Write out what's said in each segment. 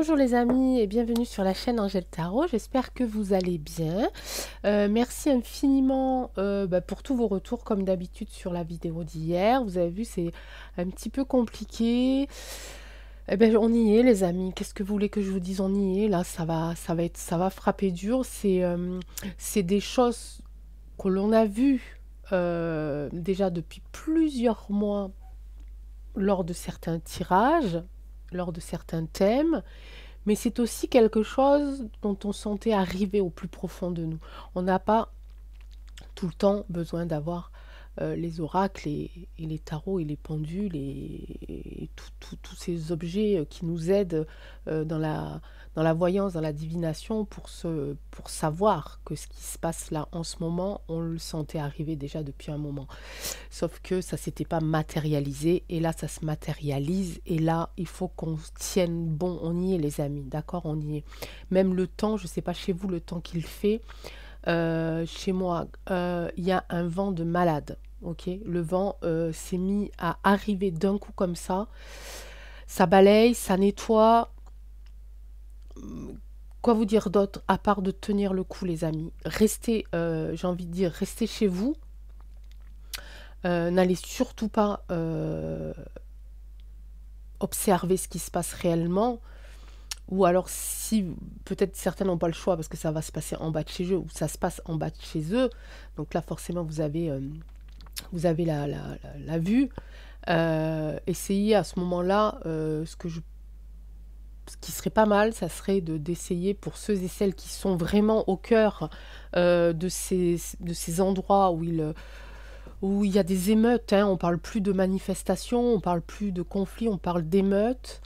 Bonjour les amis et bienvenue sur la chaîne Angèle Tarot, j'espère que vous allez bien. Merci infiniment pour tous vos retours comme d'habitude sur la vidéo d'hier. Vous avez vu, c'est un petit peu compliqué. Eh ben, on y est les amis, qu'est-ce que vous voulez que je vous dise, on y est, là ça va frapper dur. C'est des choses que l'on a vues déjà depuis plusieurs mois lors de certains tirages, lors de certains thèmes. Mais c'est aussi quelque chose dont on sentait arriver au plus profond de nous. On n'a pas tout le temps besoin d'avoir les oracles et les tarots et les pendules et tous ces objets qui nous aident dans la voyance, dans la divination pour savoir que ce qui se passe là en ce moment, on le sentait arriver déjà depuis un moment. Sauf que ça ne s'était pas matérialisé et là ça se matérialise et là il faut qu'on tienne bon. On y est les amis, d'accord, on y est. Même le temps, je ne sais pas chez vous le temps qu'il fait. Chez moi, il y a un vent de malade, ok? Le vent s'est mis à arriver d'un coup comme ça. Ça balaye, ça nettoie. Quoi vous dire d'autre à part de tenir le coup, les amis? Restez, j'ai envie de dire, restez chez vous. N'allez surtout pas observer ce qui se passe réellement. Ou alors, si peut-être certains n'ont pas le choix parce que ça va se passer en bas de chez eux ou ça se passe en bas de chez eux. Donc là, forcément, vous avez la vue. Essayez à ce moment-là, ce qui serait pas mal, ça serait d'essayer pour ceux et celles qui sont vraiment au cœur de ces endroits où il y a des émeutes. Hein. On parle plus de manifestations, on parle plus de conflits, on parle d'émeutes.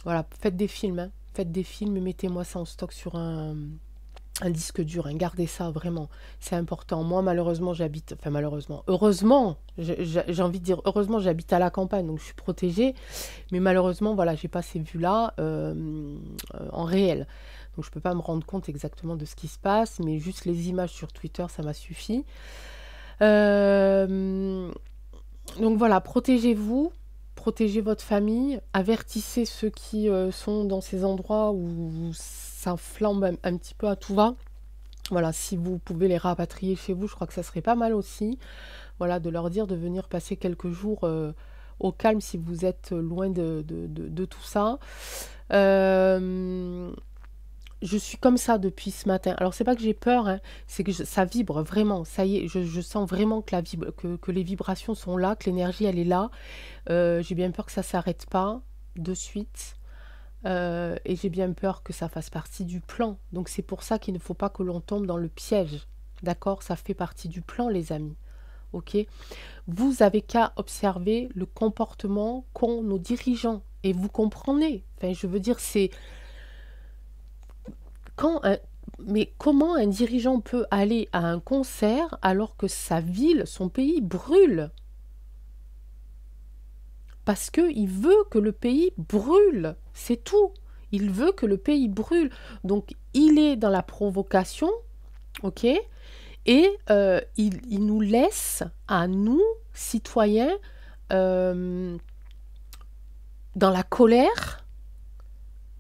Voilà, faites des films. Hein. Faites des films et mettez-moi ça en stock sur un disque dur. Hein. Gardez ça vraiment, c'est important. Moi, malheureusement, heureusement, j'ai envie de dire, heureusement, j'habite à la campagne, donc je suis protégée. Mais malheureusement, voilà, j'ai pas ces vues-là en réel. Donc je peux pas me rendre compte exactement de ce qui se passe, mais juste les images sur Twitter, ça m'a suffi. Donc voilà, protégez-vous. Protégez votre famille, avertissez ceux qui sont dans ces endroits où ça flambe un petit peu à tout va. Voilà, si vous pouvez les rapatrier chez vous, je crois que ça serait pas mal aussi. Voilà, de leur dire de venir passer quelques jours au calme si vous êtes loin de tout ça. Je suis comme ça depuis ce matin. Alors, c'est pas que j'ai peur, hein, c'est que ça vibre vraiment. Ça y est, je sens vraiment que les vibrations sont là, que l'énergie, elle est là. J'ai bien peur que ça s'arrête pas de suite. Et j'ai bien peur que ça fasse partie du plan. Donc, c'est pour ça qu'il ne faut pas que l'on tombe dans le piège. D'accord? Ça fait partie du plan, les amis. Ok? Vous avez qu'à observer le comportement qu'ont nos dirigeants. Et vous comprenez. Enfin, je veux dire, c'est... Mais comment un dirigeant peut aller à un concert alors que sa ville, son pays brûle? Parce qu'il veut que le pays brûle, c'est tout. Il veut que le pays brûle. Donc il est dans la provocation, ok? Et il nous laisse, à nous, citoyens, dans la colère,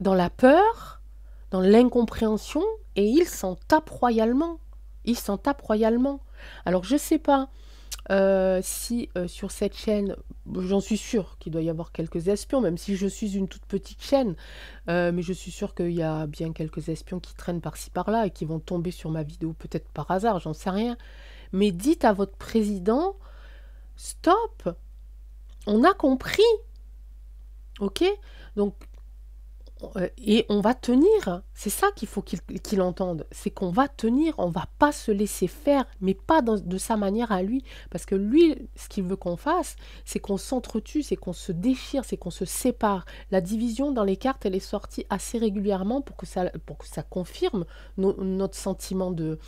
dans la peur, dans l'incompréhension, et il s'en tape royalement. Il s'en tape royalement. Alors, je ne sais pas si sur cette chaîne, j'en suis sûre qu'il doit y avoir quelques espions, même si je suis une toute petite chaîne, mais je suis sûre qu'il y a bien quelques espions qui traînent par-ci par-là et qui vont tomber sur ma vidéo peut-être par hasard, j'en sais rien. Mais dites à votre président, stop, on a compris, ok? Donc, et on va tenir, c'est ça qu'il faut qu'il entende, c'est qu'on va tenir, on va pas se laisser faire, mais pas de sa manière à lui, parce que lui, ce qu'il veut qu'on fasse, c'est qu'on s'entretue, c'est qu'on se déchire, c'est qu'on se sépare. La division dans les cartes, elle est sortie assez régulièrement pour que ça confirme notre sentiment de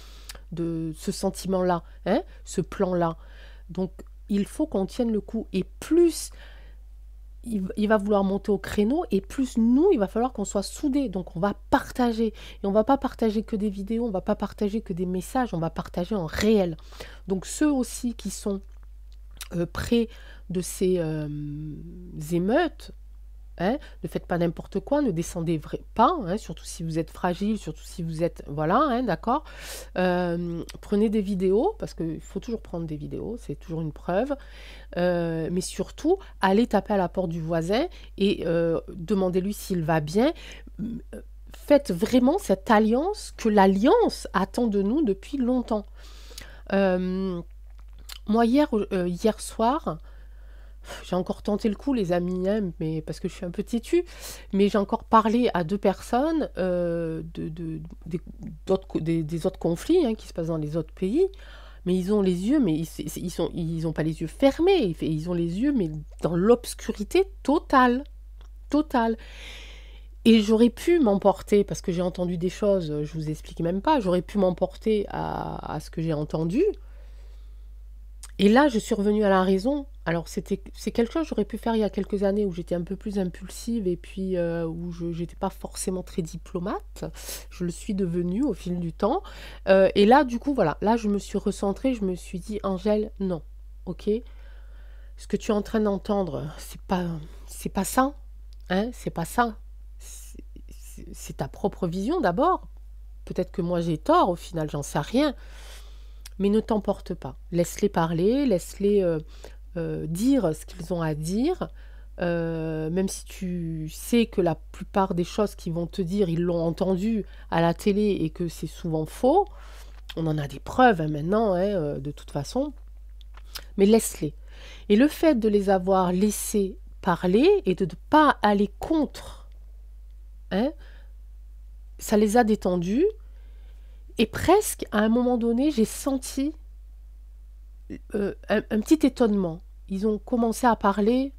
ce sentiment-là, hein, ce plan-là. Donc, il faut qu'on tienne le coup, et plus il va vouloir monter au créneau et plus nous, il va falloir qu'on soit soudés. Donc on va partager. Et on va pas partager que des vidéos, on va pas partager que des messages, on va partager en réel. Donc ceux aussi qui sont près de ces émeutes, Hein, ne faites pas n'importe quoi, ne descendez pas, hein, surtout si vous êtes fragile, surtout si vous êtes... Voilà, hein, d'accord. Prenez des vidéos, parce qu'il faut toujours prendre des vidéos, c'est toujours une preuve. Mais surtout, allez taper à la porte du voisin et demandez-lui s'il va bien. Faites vraiment cette alliance que l'alliance attend de nous depuis longtemps. Moi, hier soir... J'ai encore tenté le coup, les amis, hein, mais parce que je suis un peu têtue, mais j'ai encore parlé à 2 personnes des autres conflits, hein, qui se passent dans les autres pays, mais ils ont les yeux, mais ils ont pas les yeux fermés, ils ont les yeux, mais dans l'obscurité totale, totale. Et j'aurais pu m'emporter, parce que j'ai entendu des choses, je vous explique même pas, j'aurais pu m'emporter à ce que j'ai entendu. Et là, je suis revenue à la raison. Alors, c'est quelque chose que j'aurais pu faire il y a quelques années où j'étais un peu plus impulsive et puis où je n'étais pas forcément très diplomate. Je le suis devenue au fil du temps. Et là, du coup, voilà. Là, je me suis recentrée. Je me suis dit, Angèle, non. OK? Ce que tu es en train d'entendre, c'est pas ça. Hein? C'est pas ça. C'est ta propre vision d'abord. Peut-être que moi, j'ai tort au final, j'en sais rien. Mais ne t'emporte pas. Laisse-les parler, laisse-les dire ce qu'ils ont à dire. Même si tu sais que la plupart des choses qu'ils vont te dire, ils l'ont entendu à la télé et que c'est souvent faux. On en a des preuves hein, maintenant, hein, de toute façon. Mais laisse-les. Et le fait de les avoir laissés parler et de ne pas aller contre, hein, ça les a détendus. Et presque, à un moment donné, j'ai senti un petit étonnement. Ils ont commencé à parler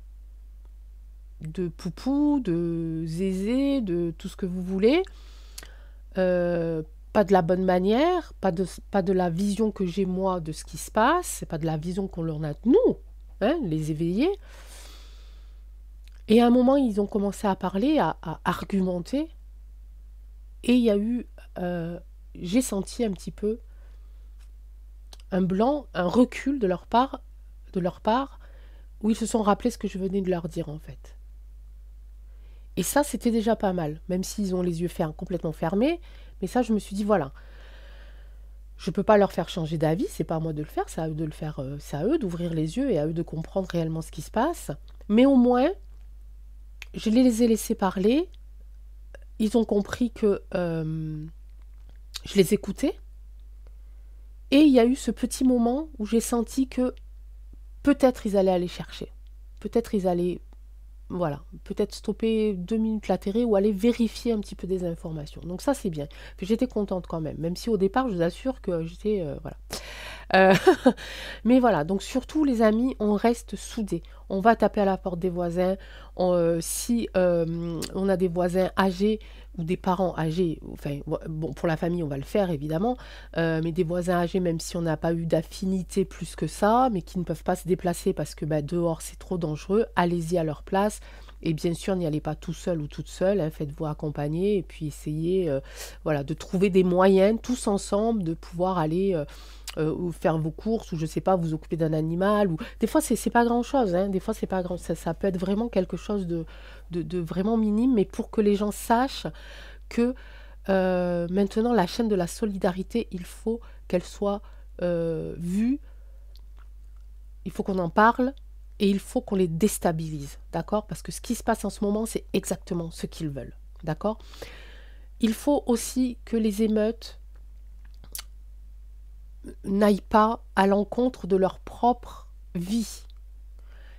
de Poupou, de Zézé, de tout ce que vous voulez. Pas de la bonne manière, pas de la vision que j'ai moi de ce qui se passe, c'est pas de la vision qu'on leur a de nous, hein, les éveillés. Et à un moment, ils ont commencé à parler, à argumenter. Et il y a eu... j'ai senti un petit peu un blanc, un recul de leur part, où ils se sont rappelés ce que je venais de leur dire en fait. Et ça, c'était déjà pas mal, même s'ils ont les yeux complètement fermés. Mais ça, je me suis dit, voilà, je peux pas leur faire changer d'avis, c'est pas à moi de le faire, c'est à eux de le faire, c'est à eux d'ouvrir les yeux et à eux de comprendre réellement ce qui se passe. Mais au moins, je les ai laissés parler, ils ont compris que je les écoutais. Et il y a eu ce petit moment où j'ai senti que peut-être ils allaient aller chercher. Peut-être ils allaient, voilà, peut-être stopper 2 minutes la télé ou aller vérifier un petit peu des informations. Donc ça, c'est bien. Puis j'étais contente quand même si au départ, je vous assure que j'étais, voilà. Mais voilà, donc surtout les amis, on reste soudés. On va taper à la porte des voisins. Si on a des voisins âgés ou des parents âgés, enfin bon, pour la famille on va le faire évidemment, mais des voisins âgés, même si on n'a pas eu d'affinité plus que ça, mais qui ne peuvent pas se déplacer parce que dehors c'est trop dangereux, allez-y à leur place. Et bien sûr, n'y allez pas tout seul ou toute seule, hein, faites-vous accompagner et puis essayez voilà, de trouver des moyens tous ensemble de pouvoir aller ou faire vos courses, ou je sais pas, vous occuper d'un animal, ou des fois c'est pas grand chose, hein, des fois c'est pas grand, ça peut être vraiment quelque chose de vraiment minime, mais pour que les gens sachent que maintenant la chaîne de la solidarité, il faut qu'elle soit vue, il faut qu'on en parle, et il faut qu'on les déstabilise, d'accord? Parce que ce qui se passe en ce moment, c'est exactement ce qu'ils veulent, d'accord? Il faut aussi que les émeutes n'aillent pas à l'encontre de leur propre vie.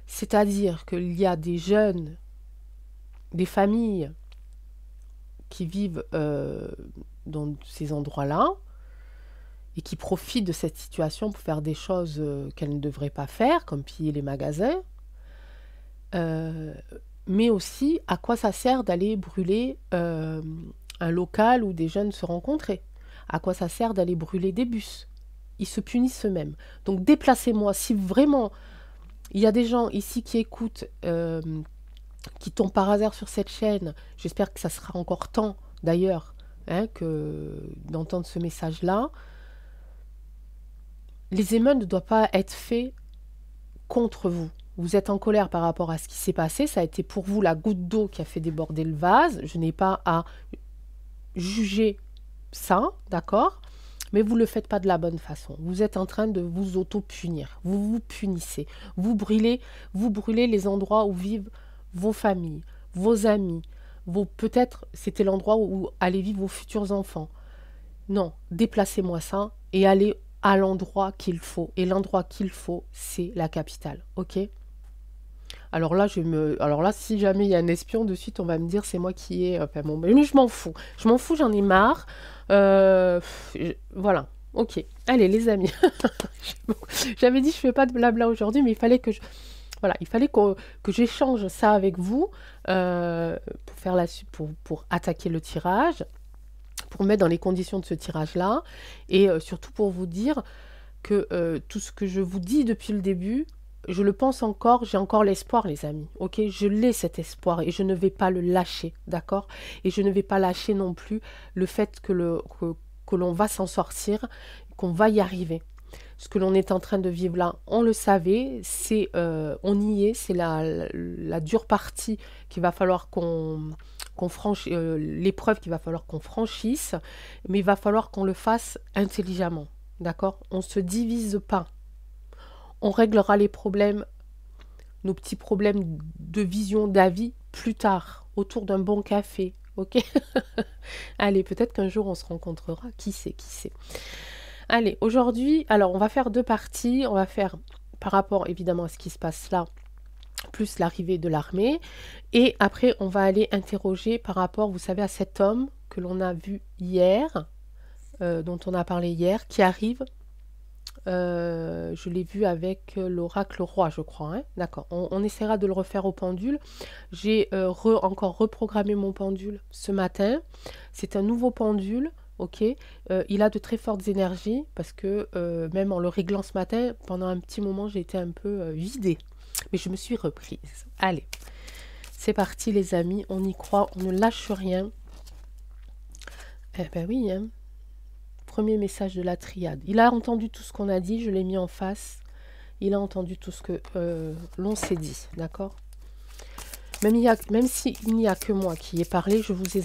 C'est-à-dire qu'il y a des jeunes, des familles qui vivent dans ces endroits-là et qui profitent de cette situation pour faire des choses qu'elles ne devraient pas faire, comme piller les magasins. Mais aussi, à quoi ça sert d'aller brûler un local où des jeunes se rencontraient? À quoi ça sert d'aller brûler des bus? Ils se punissent eux-mêmes. Donc déplacez-moi. Si vraiment il y a des gens ici qui écoutent, qui tombent par hasard sur cette chaîne, j'espère que ça sera encore temps d'ailleurs hein, d'entendre ce message-là. Les émeutes ne doivent pas être faits contre vous. Vous êtes en colère par rapport à ce qui s'est passé. Ça a été pour vous la goutte d'eau qui a fait déborder le vase. Je n'ai pas à juger ça, d'accord? Mais vous ne le faites pas de la bonne façon. Vous êtes en train de vous auto-punir. Vous vous punissez. Vous brûlez les endroits où vivent vos familles, vos amis. Peut-être c'était l'endroit où allaient vivre vos futurs enfants. Non, déplacez-moi ça et allez à l'endroit qu'il faut. Et l'endroit qu'il faut, c'est la capitale. Ok? Alors là, si jamais il y a un espion, de suite, on va me dire c'est moi qui ai. Enfin, bon, mais je m'en fous. Je m'en fous, j'en ai marre. Voilà. Ok. Allez, les amis. J'avais dit je fais pas de blabla aujourd'hui, mais il fallait que voilà, il fallait que j'échange ça avec vous pour faire pour attaquer le tirage, pour mettre dans les conditions de ce tirage-là, et surtout pour vous dire que tout ce que je vous dis depuis le début, je le pense encore, j'ai encore l'espoir, les amis, ok? Je l'ai cet espoir et je ne vais pas le lâcher, d'accord? Et je ne vais pas lâcher non plus le fait que l'on va s'en sortir, qu'on va y arriver. Ce que l'on est en train de vivre là, on le savait, on y est, c'est la dure partie qu'il va falloir qu'on franchisse, l'épreuve qu'il va falloir qu'on franchisse, mais il va falloir qu'on le fasse intelligemment, d'accord? On ne se divise pas. On réglera les problèmes, nos petits problèmes de vision, d'avis, plus tard, autour d'un bon café, ok? Allez, peut-être qu'un jour on se rencontrera, qui sait, qui sait. Allez, aujourd'hui, alors on va faire 2 parties, on va faire par rapport évidemment à ce qui se passe là, plus l'arrivée de l'armée, et après on va aller interroger par rapport, vous savez, à cet homme que l'on a vu hier, dont on a parlé hier, qui arrive. Je l'ai vu avec l'oracle roi, je crois. Hein, d'accord. On essaiera de le refaire au pendule. J'ai encore reprogrammé mon pendule ce matin. C'est un nouveau pendule. Ok. Il a de très fortes énergies parce que même en le réglant ce matin, pendant un petit moment, j'ai été un peu vidée. Mais je me suis reprise. Allez. C'est parti, les amis. On y croit. On ne lâche rien. Eh ben oui, hein. Premier message de la triade. Il a entendu tout ce qu'on a dit, je l'ai mis en face. Il a entendu tout ce que l'on s'est dit, d'accord? Même s'il n'y a que moi qui ai parlé, je vous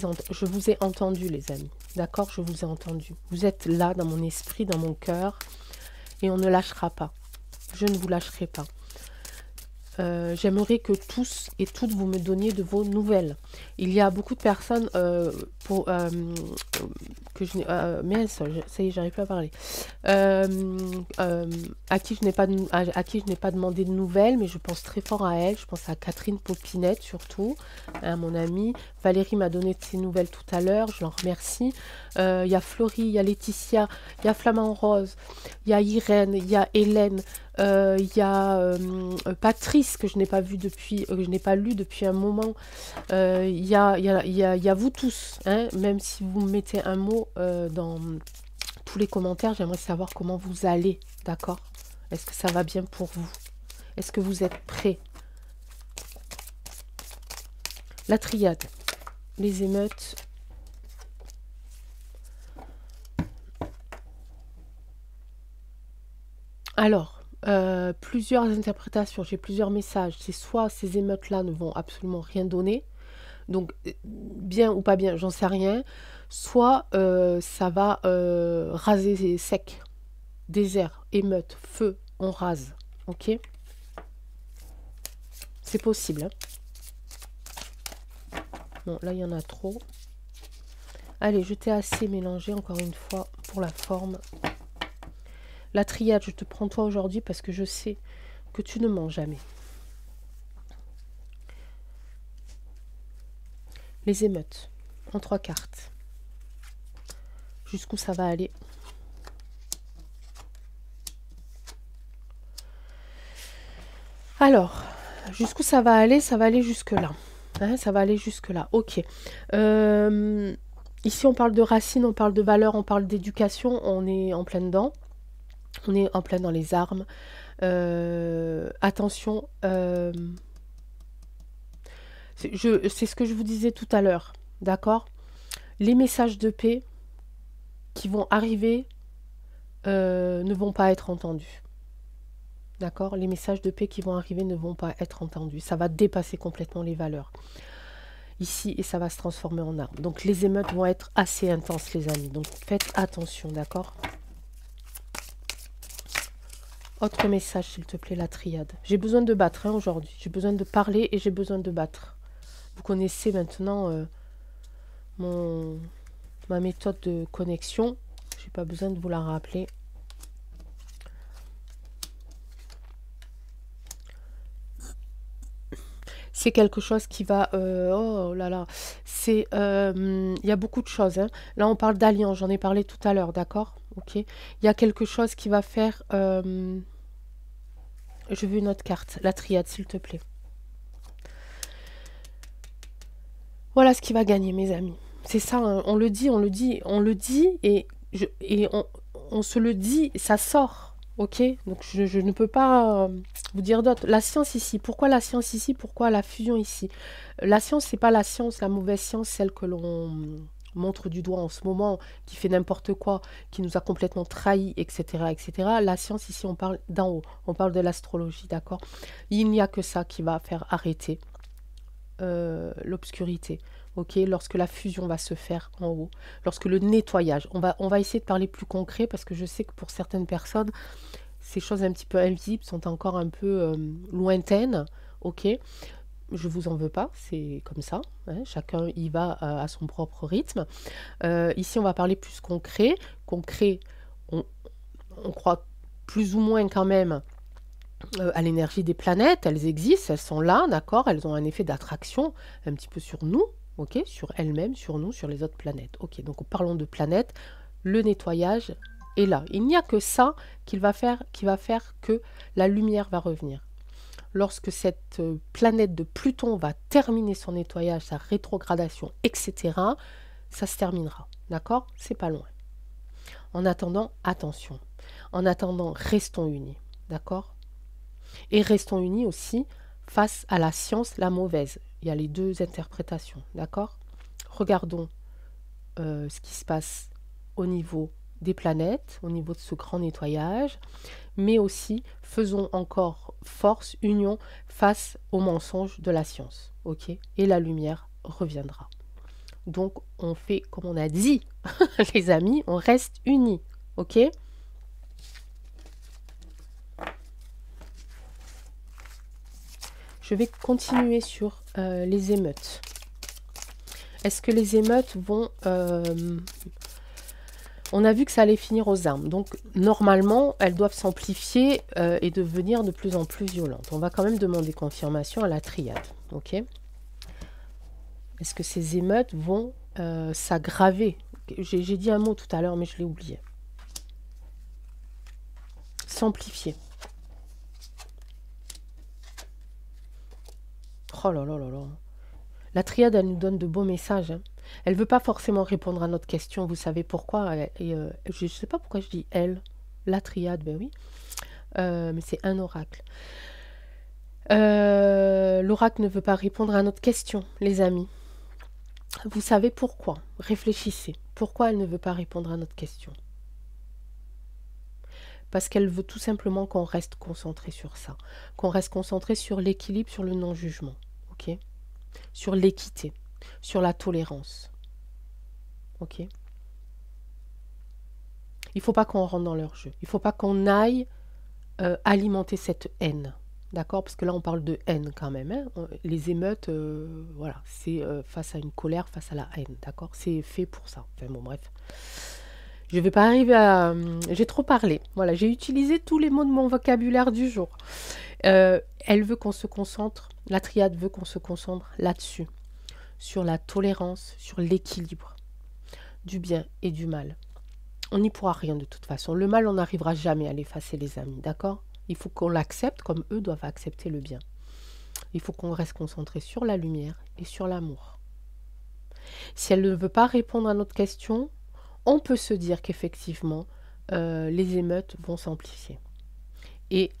ai entendu, les amis. D'accord? Je vous ai entendu. Vous êtes là, dans mon esprit, dans mon cœur. Et on ne lâchera pas. Je ne vous lâcherai pas. J'aimerais que tous et toutes vous me donniez de vos nouvelles. Il y a beaucoup de personnes que je mais ça y est, j'arrive pas à parler. À qui je n'ai pas demandé de nouvelles, mais je pense très fort à elle. Je pense à Catherine Popinette surtout, hein, mon amie. Valérie m'a donné de ses nouvelles tout à l'heure, je l'en remercie. Il y a Florie, il y a Laetitia, il y a Flamand Rose, il y a Irène, il y a Hélène. Il y a Patrice que je n'ai pas vu depuis, que je n'ai pas lu depuis un moment. Il y a vous tous, hein, même si vous mettez un mot dans tous les commentaires, j'aimerais savoir comment vous allez, d'accord? Est-ce que ça va bien pour vous? Est-ce que vous êtes prêts? La triade, les émeutes. Alors, plusieurs interprétations, j'ai plusieurs messages. C'est soit ces émeutes-là ne vont absolument rien donner, donc bien ou pas bien, j'en sais rien, soit ça va raser sec, désert, émeute, feu, on rase, ok? C'est possible, hein? Bon, là il y en a trop. Allez, je t'ai assez mélangé encore une fois pour la forme. La triade, je te prends toi aujourd'hui parce que je sais que tu ne mens jamais. Les émeutes, en 3 cartes. Jusqu'où ça va aller? Alors, jusqu'où ça va aller? Ça va aller jusque-là. Hein, ça va aller jusque-là. Ok. Ici, on parle de racines, on parle de valeurs, on parle d'éducation. On est en plein dedans. On est en plein dans les armes. Attention, c'est ce que je vous disais tout à l'heure, d'accord? Les messages de paix qui vont arriver ne vont pas être entendus. D'accord? Les messages de paix qui vont arriver ne vont pas être entendus. Ça va dépasser complètement les valeurs. Ici, et ça va se transformer en arme. Donc, les émeutes vont être assez intenses, les amis. Donc, faites attention, d'accord? Autre message, s'il te plaît, la triade. J'ai besoin de battre hein, aujourd'hui. J'ai besoin de parler et j'ai besoin de battre. Vous connaissez maintenant ma méthode de connexion. J'ai pas besoin de vous la rappeler. C'est quelque chose qui va... oh là là. C'est... Il y a beaucoup de choses. Hein. Là, on parle d'alliance. J'en ai parlé tout à l'heure, d'accord? Ok. Il y a quelque chose qui va faire... je veux une autre carte. La triade, s'il te plaît. Voilà ce qui va gagner, mes amis. C'est ça, hein. On le dit, on le dit, on le dit, et on se le dit, ça sort. Ok, donc je ne peux pas vous dire d'autre. La science ici, pourquoi la science ici? Pourquoi la fusion ici? La science, c'est pas la science, la mauvaise science, celle que l'on montre du doigt en ce moment, qui fait n'importe quoi, qui nous a complètement trahis, etc., etc. La science ici, on parle d'en haut, on parle de l'astrologie, d'accord? Il n'y a que ça qui va faire arrêter l'obscurité. Ok, lorsque la fusion va se faire en haut, lorsque le nettoyage, on va essayer de parler plus concret parce que je sais que pour certaines personnes, ces choses un petit peu invisibles sont encore un peu lointaines. Ok, je vous en veux pas, c'est comme ça, hein, chacun y va à son propre rythme. Ici, on va parler plus concret. Concret, on croit plus ou moins quand même à l'énergie des planètes, elles existent, elles sont là, d'accord, elles ont un effet d'attraction un petit peu sur nous, ok, sur elles-mêmes, sur nous, sur les autres planètes. Ok, donc parlons de planètes, le nettoyage est là. Il n'y a que ça qui va faire que la lumière va revenir. Lorsque cette planète de Pluton va terminer son nettoyage, sa rétrogradation, etc., ça se terminera, d'accord? C'est pas loin. En attendant, attention. En attendant, restons unis, d'accord? Et restons unis aussi face à la science, la mauvaise. Il y a les deux interprétations, d'accord? Regardons ce qui se passe au niveau des planètes, au niveau de ce grand nettoyage, mais aussi faisons encore force, union face aux mensonges de la science, ok? Et la lumière reviendra. Donc on fait comme on a dit, les amis, on reste unis, ok? Je vais continuer sur les émeutes. Est-ce que les émeutes vont... on a vu que ça allait finir aux armes. Donc, normalement, elles doivent s'amplifier et devenir de plus en plus violentes. On va quand même demander confirmation à la triade. Ok? Est-ce que ces émeutes vont s'aggraver? J'ai dit un mot tout à l'heure, mais je l'ai oublié. S'amplifier. Oh là là là là. La triade, elle nous donne de beaux messages. Hein. Elle ne veut pas forcément répondre à notre question. Vous savez pourquoi? Je ne sais pas pourquoi je dis elle. La triade, ben oui. Mais c'est un oracle. L'oracle ne veut pas répondre à notre question, les amis. Vous savez pourquoi? Réfléchissez. Pourquoi elle ne veut pas répondre à notre question? Parce qu'elle veut tout simplement qu'on reste concentré sur ça. Qu'on reste concentré sur l'équilibre, sur le non-jugement. Ok? Sur l'équité, sur la tolérance. Ok? Il ne faut pas qu'on rentre dans leur jeu. Il ne faut pas qu'on aille alimenter cette haine. D'accord? Parce que là, on parle de haine quand même. Hein. Les émeutes, voilà, c'est face à une colère, face à la haine. D'accord? C'est fait pour ça. Enfin bon, bref. Je ne vais pas arriver à... j'ai trop parlé. Voilà, j'ai utilisé tous les mots de mon vocabulaire du jour. Elle veut qu'on se concentre, la triade veut qu'on se concentre là-dessus, sur la tolérance, sur l'équilibre du bien et du mal. On n'y pourra rien de toute façon. Le mal, on n'arrivera jamais à l'effacer, les amis, d'accord? Il faut qu'on l'accepte comme eux doivent accepter le bien. Il faut qu'on reste concentré sur la lumière et sur l'amour. Si elle ne veut pas répondre à notre question, on peut se dire qu'effectivement, les émeutes vont s'amplifier. Et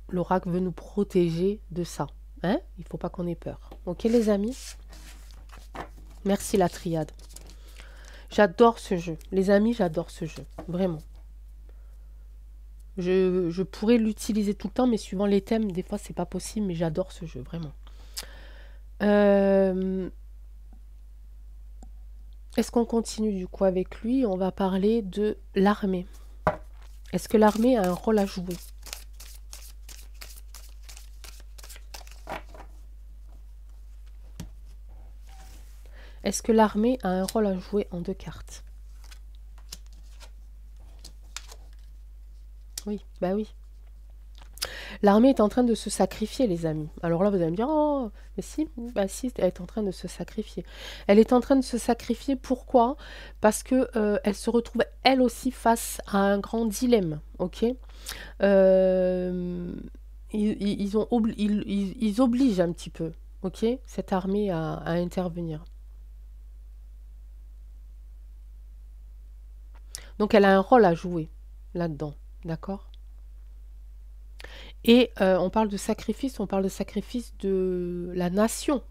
l'oracle veut nous protéger de ça. Hein? Il ne faut pas qu'on ait peur. Ok, les amis? Merci, la triade. J'adore ce jeu. Les amis, j'adore ce jeu. Vraiment. Je pourrais l'utiliser tout le temps, mais suivant les thèmes, des fois, c'est pas possible, mais j'adore ce jeu, vraiment. Est-ce qu'on continue du coup avec lui? On va parler de l'armée. Est-ce que l'armée a un rôle à jouer? Est-ce que l'armée a un rôle à jouer en 2 cartes? Oui, bah oui. L'armée est en train de se sacrifier, les amis. Alors là, vous allez me dire, oh, mais si, bah si, elle est en train de se sacrifier. Elle est en train de se sacrifier, pourquoi? Parce que elle se retrouve, elle aussi, face à un grand dilemme, ok? Euh, ils obligent un petit peu, ok, cette armée à intervenir. Donc elle a un rôle à jouer là-dedans, d'accord? Et on parle de sacrifice de la nation.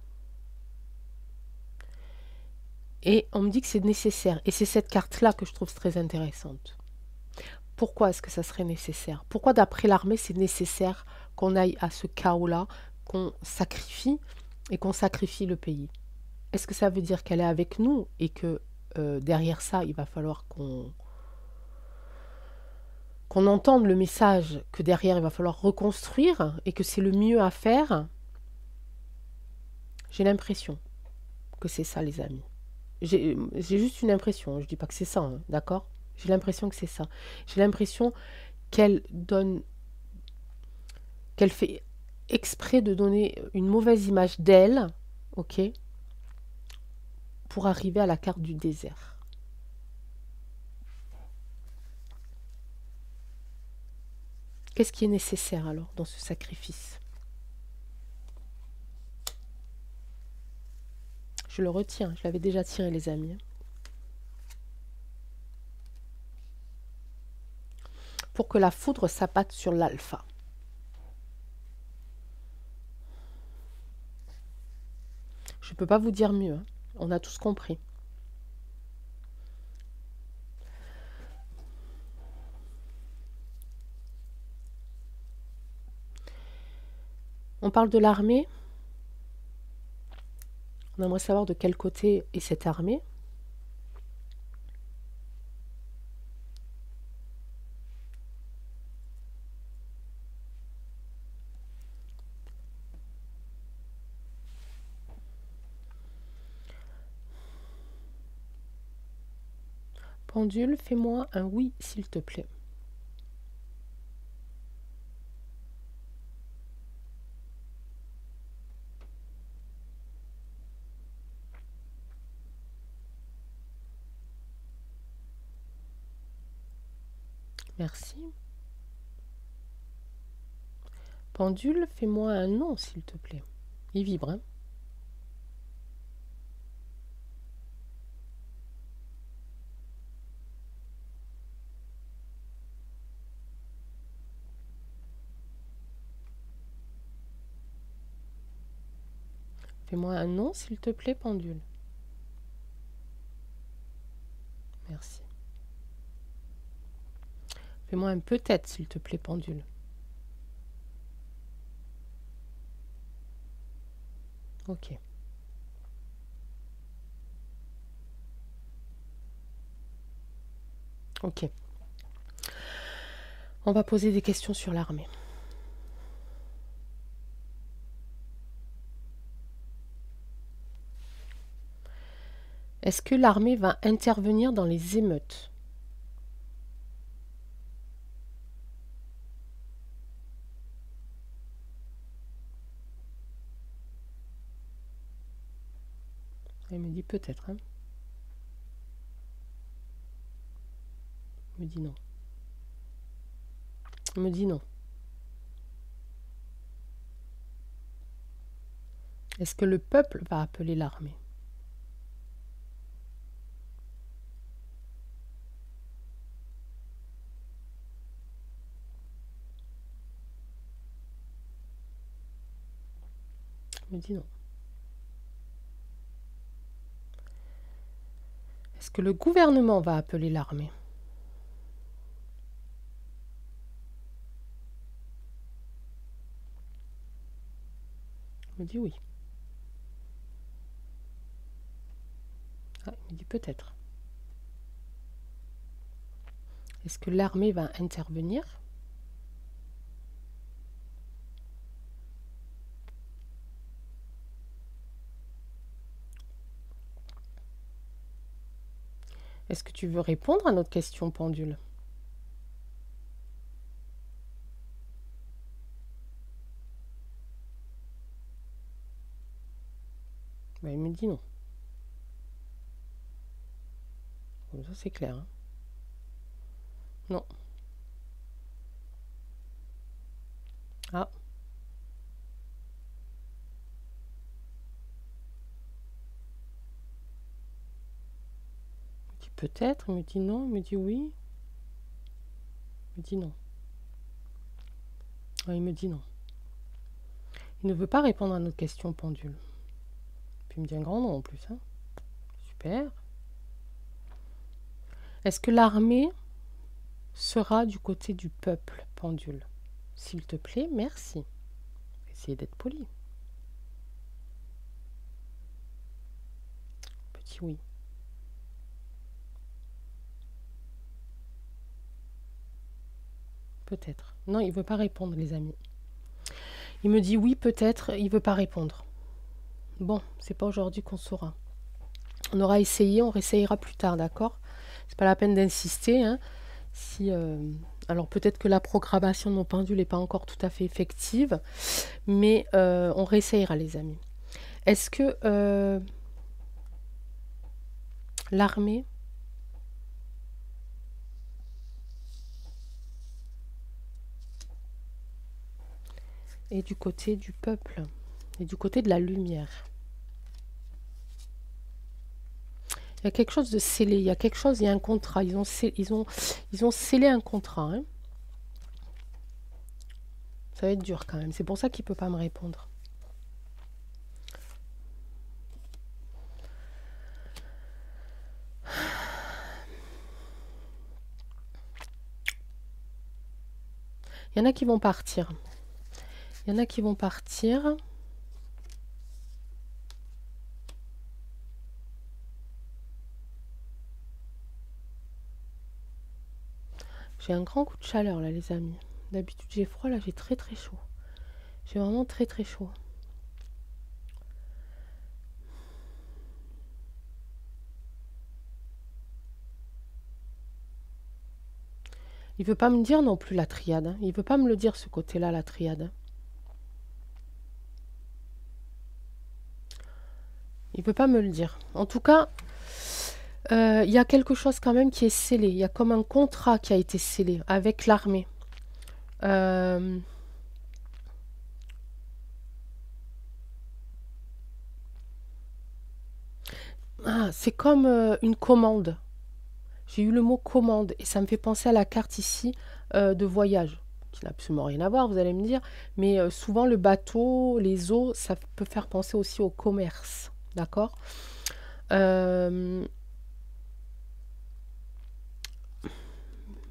Et on me dit que c'est nécessaire. Et c'est cette carte-là que je trouve très intéressante. Pourquoi est-ce que ça serait nécessaire? Pourquoi d'après l'armée c'est nécessaire qu'on aille à ce chaos-là, qu'on sacrifie et qu'on sacrifie le pays? Est-ce que ça veut dire qu'elle est avec nous et que derrière ça, il va falloir qu'on entende le message que derrière, il va falloir reconstruire et que c'est le mieux à faire? J'ai l'impression que c'est ça, les amis. J'ai juste une impression, je dis pas que c'est ça, hein, d'accord? J'ai l'impression que c'est ça. J'ai l'impression qu'elle donne, qu'elle fait exprès de donner une mauvaise image d'elle, ok, pour arriver à la carte du désert. Qu'est-ce qui est nécessaire alors dans ce sacrifice? Je le retiens, je l'avais déjà tiré, les amis. Pour que la foudre s'abatte sur l'alpha. Je ne peux pas vous dire mieux, hein. On a tous compris. On parle de l'armée. On aimerait savoir de quel côté est cette armée. Pendule, fais-moi un oui, s'il te plaît. Merci. Pendule, fais-moi un non, s'il te plaît. Il vibre, hein? Fais-moi un non, s'il te plaît, pendule. Merci. Fais-moi un peut-être, s'il te plaît, pendule. Ok. Ok. On va poser des questions sur l'armée. Est-ce que l'armée va intervenir dans les émeutes? Il me dit peut-être, hein. Il me dit non. Il me dit non. Est-ce que le peuple va appeler l'armée? Il me dit non. Est-ce que le gouvernement va appeler l'armée? Il me dit oui. Ah, il me dit peut-être. Est-ce que l'armée va intervenir? Est-ce que tu veux répondre à notre question, pendule? Ben, il me dit non. Bon, ça c'est clair. Hein. Non. Ah. Il me dit peut-être, il me dit non, il me dit oui. Il me dit non. Ah, il me dit non. Il ne veut pas répondre à notre question, pendule. Puis il me dit un grand nom en plus. Hein. Super. Est-ce que l'armée sera du côté du peuple, pendule? S'il te plaît, merci. Essayez d'être poli. Petit oui. Peut-être. Non, il ne veut pas répondre, les amis. Il me dit oui, peut-être, il ne veut pas répondre. Bon, c'est pas aujourd'hui qu'on saura. On aura essayé, on réessayera plus tard, d'accord? C'est pas la peine d'insister. Hein. Si, alors peut-être que la programmation de mon pendule n'est pas encore tout à fait effective, mais on réessayera, les amis. Est-ce que l'armée est du côté du peuple et du côté de la lumière? Il y a quelque chose de scellé, il y a quelque chose, il y a un contrat. Ils ont scellé un contrat. Hein. Ça va être dur quand même. C'est pour ça qu'il ne peut pas me répondre. Il y en a qui vont partir. Il y en a qui vont partir. J'ai un grand coup de chaleur là, les amis. D'habitude j'ai froid, là j'ai très très chaud. J'ai vraiment très très chaud. Il veut pas me dire non plus la triade. Hein. Il veut pas me le dire ce côté-là, la triade. Il veut pas me le dire. En tout cas, il y a quelque chose quand même qui est scellé. Il y a comme un contrat qui a été scellé avec l'armée. Ah, c'est comme une commande. J'ai eu le mot commande et ça me fait penser à la carte ici de voyage, qui n'a absolument rien à voir, vous allez me dire. Mais souvent le bateau, les eaux, ça peut faire penser aussi au commerce. D'accord?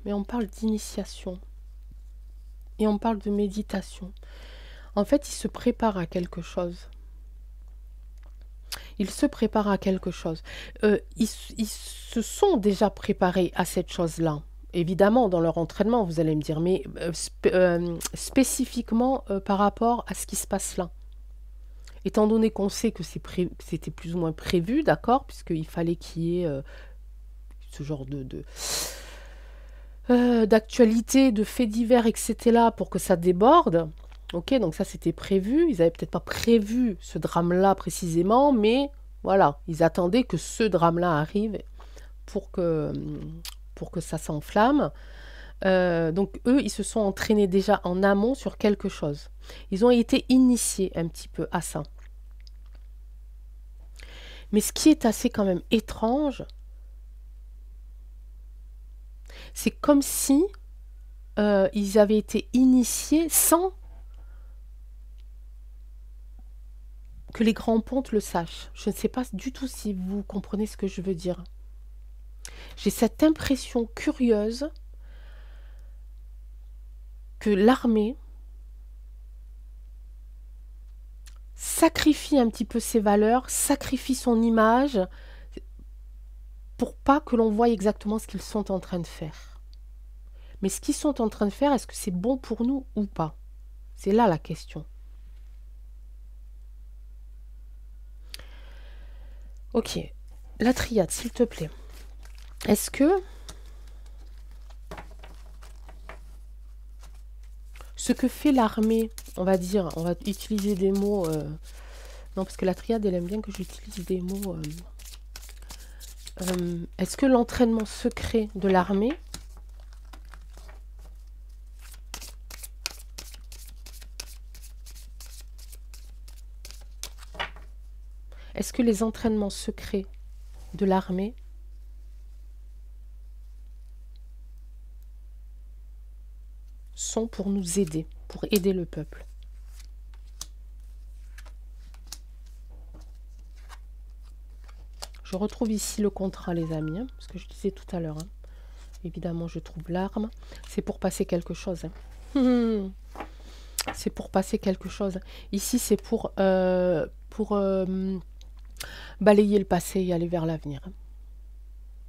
Mais on parle d'initiation. Et on parle de méditation. En fait, il se prépare à quelque chose. Il se prépare à quelque chose. Ils se sont déjà préparés à cette chose-là. Évidemment, dans leur entraînement, vous allez me dire, mais spécifiquement par rapport à ce qui se passe là. Étant donné qu'on sait que c'était plus ou moins prévu, d'accord, puisqu'il fallait qu'il y ait ce genre d'actualité, de faits divers, etc., pour que ça déborde. Ok, donc ça c'était prévu. Ils n'avaient peut-être pas prévu ce drame-là précisément, mais voilà, ils attendaient que ce drame-là arrive pour que ça s'enflamme. Donc eux, ils se sont entraînés déjà en amont sur quelque chose. Ils ont été initiés un petit peu à ça. Mais ce qui est assez quand même étrange, c'est comme si ils avaient été initiés sans que les grands pontes le sachent. Je ne sais pas du tout si vous comprenez ce que je veux dire. J'ai cette impression curieuse que l'armée sacrifie un petit peu ses valeurs, sacrifie son image, pour pas que l'on voie exactement ce qu'ils sont en train de faire. Mais ce qu'ils sont en train de faire, est-ce que c'est bon pour nous ou pas? C'est là la question. Ok, la triade, s'il te plaît. Est-ce que ce que fait l'armée, on va dire, on va utiliser des mots... non, parce que la triade, elle aime bien que j'utilise des mots... est-ce que l'entraînement secret de l'armée est-ce que les entraînements secrets de l'armée sont pour nous aider, pour aider le peuple? Je retrouve ici le contrat, les amis, hein, parce que je disais tout à l'heure. Hein. Évidemment, je trouve l'arme. C'est pour passer quelque chose. Hein. C'est pour passer quelque chose. Ici, c'est pour balayer le passé et aller vers l'avenir.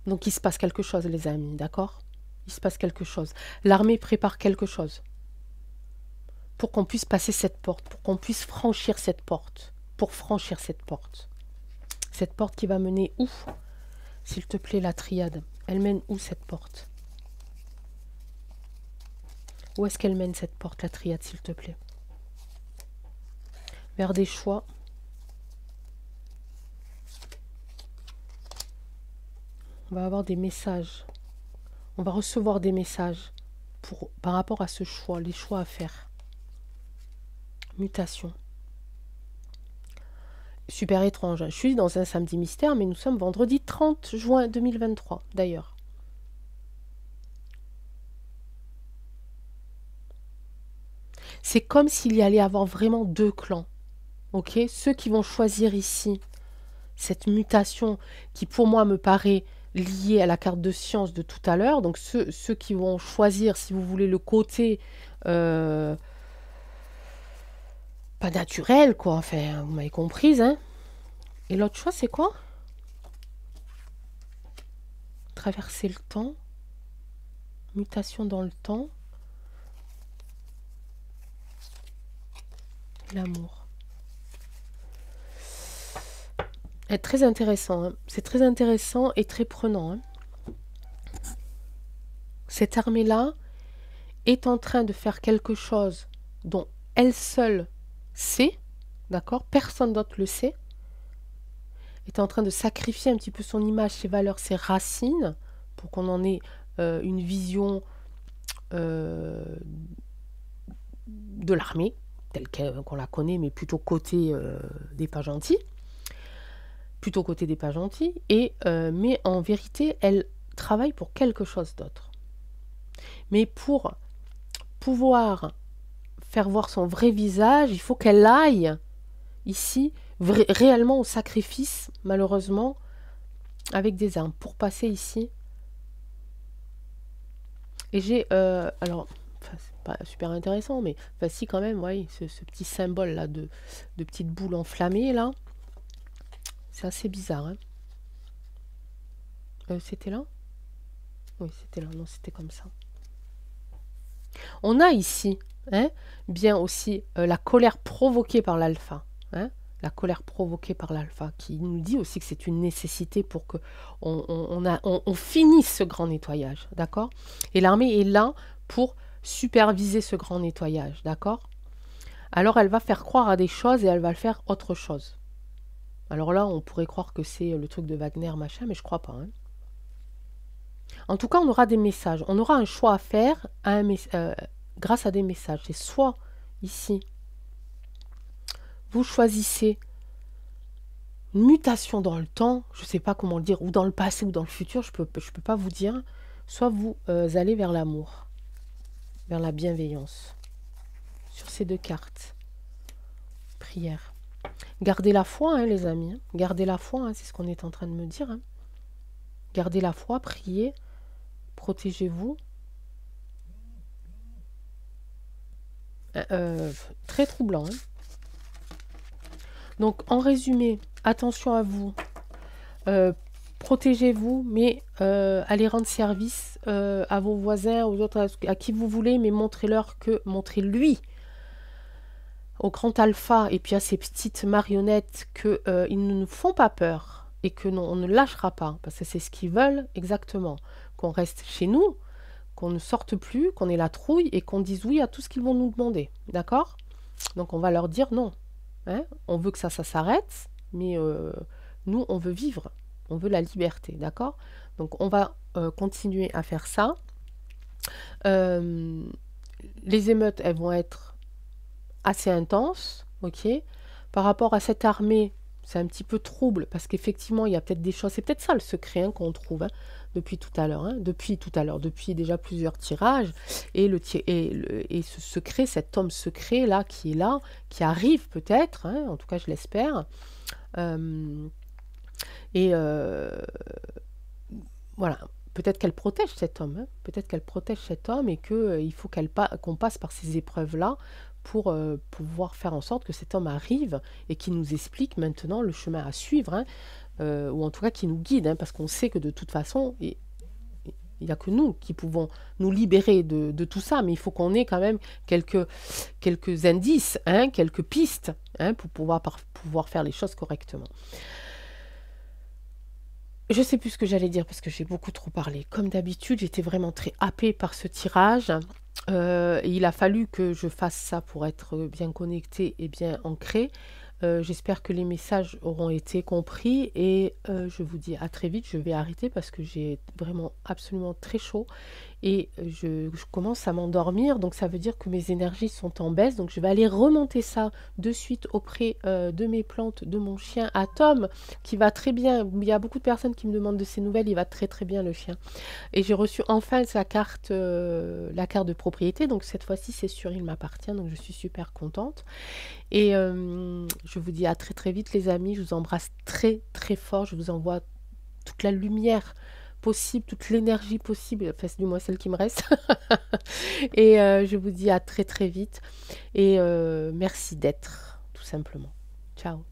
Donc, il se passe quelque chose, les amis, d'accord? Il se passe quelque chose. L'armée prépare quelque chose pour qu'on puisse passer cette porte, pour qu'on puisse franchir cette porte, pour franchir cette porte. Cette porte qui va mener où? S'il te plaît, la triade. Elle mène où, cette porte? Où est-ce qu'elle mène, cette porte, la triade, s'il te plaît? Vers des choix. On va avoir des messages. On va recevoir des messages par rapport à ce choix, les choix à faire. Mutation. Super étrange. Je suis dans un samedi mystère, mais nous sommes vendredi 30 juin 2023, d'ailleurs. C'est comme s'il y allait avoir vraiment deux clans. Ok? Ceux qui vont choisir ici cette mutation qui, pour moi, me paraît liée à la carte de science de tout à l'heure. Donc, ceux qui vont choisir, si vous voulez, le côté... pas naturel, quoi. Enfin, vous m'avez comprise, hein. Et l'autre choix, c'est quoi? Traverser le temps. Mutation dans le temps. L'amour. C'est très intéressant. Hein. C'est très intéressant et très prenant. Hein. Cette armée-là est en train de faire quelque chose dont elle seule sait, d'accord? Personne d'autre le sait. Est en train de sacrifier un petit peu son image, ses valeurs, ses racines, pour qu'on en ait une vision de l'armée, telle qu'on la connaît, mais plutôt côté des pas gentils. Plutôt côté des pas gentils. Mais en vérité, elle travaille pour quelque chose d'autre. Mais pour pouvoir faire voir son vrai visage, il faut qu'elle aille ici réellement au sacrifice, malheureusement, avec des armes, pour passer ici. Et j'ai, alors, c'est pas super intéressant, mais si quand même, oui, ce petit symbole là de petite boule enflammée là, c'est assez bizarre. Hein. C'était là? Oui, c'était là, non, c'était comme ça. On a ici, hein, bien aussi, la colère provoquée par l'alpha. Hein, la colère provoquée par l'alpha, qui nous dit aussi que c'est une nécessité pour que on finisse ce grand nettoyage, d'accord? Et l'armée est là pour superviser ce grand nettoyage, d'accord? Alors elle va faire croire à des choses et elle va faire autre chose. Alors là, on pourrait croire que c'est le truc de Wagner, machin, mais je crois pas. Hein. En tout cas, on aura des messages. On aura un choix à faire grâce à des messages. C'est soit ici, vous choisissez une mutation dans le temps, je ne sais pas comment le dire, ou dans le passé ou dans le futur, je peux pas vous dire. Soit vous allez vers l'amour, vers la bienveillance. Sur ces deux cartes. Prière. Gardez la foi, hein, les amis. Hein. Gardez la foi, hein, c'est ce qu'on est en train de me dire. Hein. Gardez la foi, priez, protégez-vous. Très troublant. Hein. Donc, en résumé, attention à vous, protégez-vous, mais allez rendre service à vos voisins, aux autres, à qui vous voulez, mais montrez-lui au grand alpha et puis à ces petites marionnettes qu'ils ne nous font pas peur et que non, on ne lâchera pas, parce que c'est ce qu'ils veulent exactement, qu'on reste chez nous, qu'on ne sorte plus, qu'on ait la trouille et qu'on dise oui à tout ce qu'ils vont nous demander, d'accord? Donc on va leur dire non, hein? On veut que ça s'arrête, mais nous on veut vivre, on veut la liberté, d'accord? Donc on va continuer à faire ça. Les émeutes, elles vont être assez intenses, ok? Par rapport à cette armée, c'est un petit peu trouble, parce qu'effectivement, il y a peut-être des choses, c'est peut-être ça le secret hein, qu'on trouve, hein, depuis tout à l'heure, depuis déjà plusieurs tirages, et ce secret, cet homme secret là, qui arrive peut-être, hein, en tout cas je l'espère, voilà, peut-être qu'elle protège cet homme, hein, peut-être qu'elle protège cet homme et qu'il faut qu'on passe par ces épreuves-là pour pouvoir faire en sorte que cet homme arrive et qu'il nous explique maintenant le chemin à suivre, hein, ou en tout cas qu'il nous guide, hein, parce qu'on sait que de toute façon, il n'y a que nous qui pouvons nous libérer de tout ça, mais il faut qu'on ait quand même quelques indices, hein, quelques pistes, hein, pour pouvoir faire les choses correctement. Je sais plus ce que j'allais dire parce que j'ai beaucoup trop parlé. Comme d'habitude, j'étais vraiment très happée par ce tirage. Et il a fallu que je fasse ça pour être bien connectée et bien ancrée. J'espère que les messages auront été compris et je vous dis à très vite. Je vais arrêter parce que j'ai vraiment absolument très chaud et je commence à m'endormir, donc ça veut dire que mes énergies sont en baisse, donc je vais aller remonter ça de suite auprès de mes plantes, de mon chien Atom, qui va très bien. Il y a beaucoup de personnes qui me demandent de ses nouvelles, il va très très bien le chien. Et j'ai reçu enfin sa carte, la carte de propriété, donc cette fois-ci c'est sûr, il m'appartient, donc je suis super contente. Et je vous dis à très très vite les amis, je vous embrasse très très fort, je vous envoie toute la lumière possible, toute l'énergie possible, enfin du moins celle qui me reste. Et je vous dis à très très vite et merci d'être, tout simplement. Ciao.